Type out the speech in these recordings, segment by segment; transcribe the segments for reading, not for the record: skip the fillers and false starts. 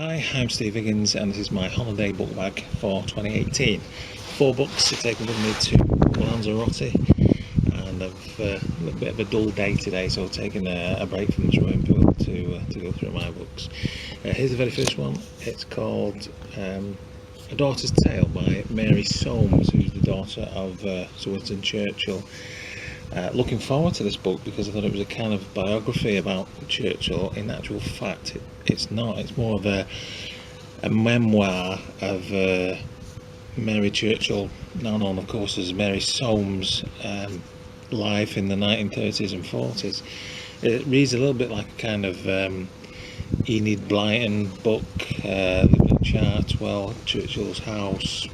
Hi, I'm Steve Higgins and this is my holiday book bag for 2018. 4 books to take with me to Lanzarote, and I've a little bit of a dull day today, so I've taken a break from the swimming pool to go through my books. Here's the very first one. It's called A Daughter's Tale by Mary Soames, who's the daughter of Sir Winston Churchill. Looking forward to this book because I thought it was a kind of biography about Churchill. In actual fact, it's not. It's more of a memoir of Mary Churchill, now known of course as Mary Soames' life in the 1930s and 40s. It reads a little bit like a kind of Enid Blyton book, living at Chartwell, Churchill's house,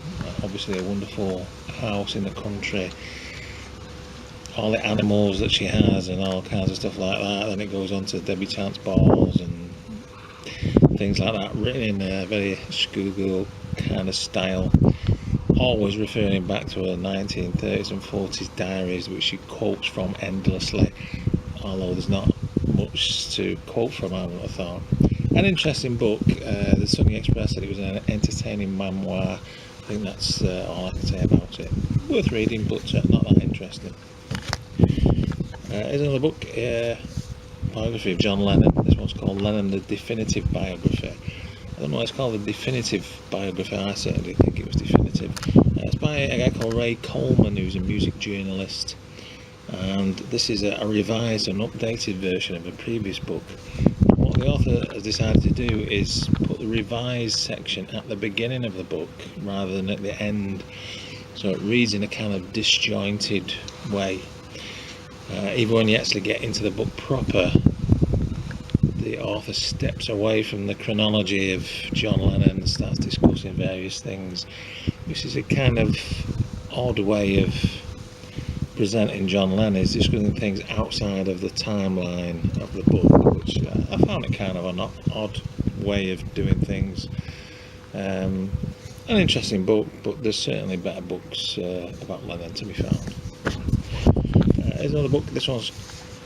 obviously a wonderful house in the country, all the animals that she has and all kinds of stuff like that. Then it goes on to debutantes balls and things like that, written in a very schoolgirl kind of style, always referring back to her 1930s and 40s diaries, which she quotes from endlessly, although there's not much to quote from, I would have thought. An interesting book. The Sunday Express said it was an entertaining memoir. I think that's all I can say about it. Worth reading, but not that interesting. Here's another book, biography of John Lennon. This one's called Lennon, the Definitive Biography. I don't know why it's called the Definitive Biography. I certainly think it was definitive. It's by a guy called Ray Coleman, who's a music journalist, and this is a revised and updated version of a previous book. What the author has decided to do is put the revised section at the beginning of the book rather than at the end, so it reads in a kind of disjointed way. Even when you actually get into the book proper, the author steps away from the chronology of John Lennon and starts discussing various things, which is a kind of odd way of presenting John Lennon. Is discussing things outside of the timeline of the book, which I found it kind of an odd way of doing things. An interesting book, but there's certainly better books about Lennon to be found. Here's another book. This one's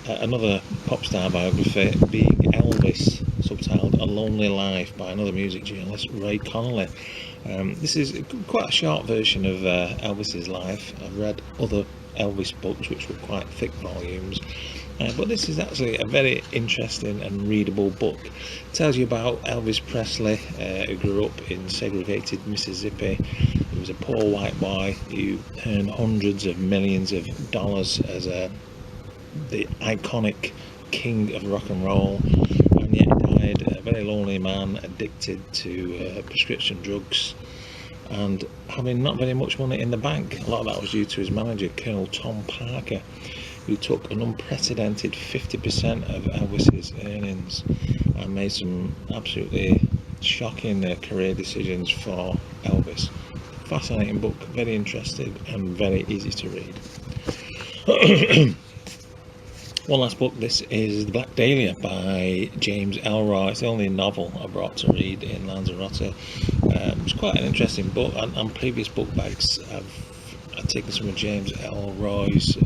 another pop star biography, Being Elvis, subtitled A Lonely Life, by another music journalist, Ray Connolly. This is quite a short version of Elvis's life. I've read other Elvis books which were quite thick volumes, but this is actually a very interesting and readable book. It tells you about Elvis Presley, who grew up in segregated Mississippi. He was a poor white boy who earned hundreds of millions of dollars as the iconic king of rock and roll, and yet died a very lonely man, addicted to prescription drugs, and having not very much money in the bank. A lot of that was due to his manager, Colonel Tom Parker, who took an unprecedented 50% of Elvis's earnings and made some absolutely shocking career decisions for Elvis. Fascinating book, very interesting and very easy to read. One last book. This is Black Dahlia by James Ellroy. It's the only novel I brought to read in Lanzarote. It's quite an interesting book. On previous book bags, I've taken some of James Ellroy's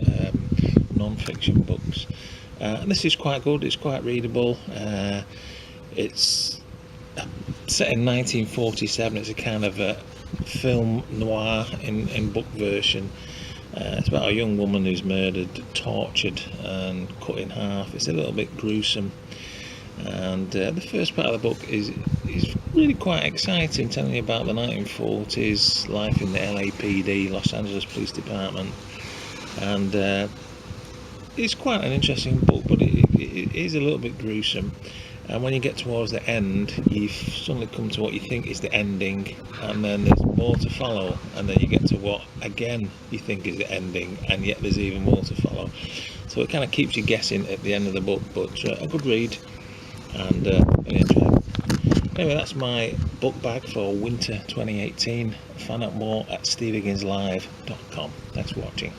non-fiction books. And this is quite good. It's quite readable. It's set in 1947. It's a kind of a film noir in book version. It's about a young woman who's murdered, tortured and cut in half. It's a little bit gruesome, and the first part of the book is really quite exciting, telling you about the 1940s life in the LAPD, Los Angeles Police Department, and it's quite an interesting book, but it is a little bit gruesome. And when you get towards the end, you suddenly come to what you think is the ending, and then there's more to follow, and then you get to what again you think is the ending, and yet there's even more to follow. So it kind of keeps you guessing at the end of the book, but a good read and very enjoyable. Anyway, that's my book bag for winter 2018. Find out more at stevehigginslive.com. Thanks for watching.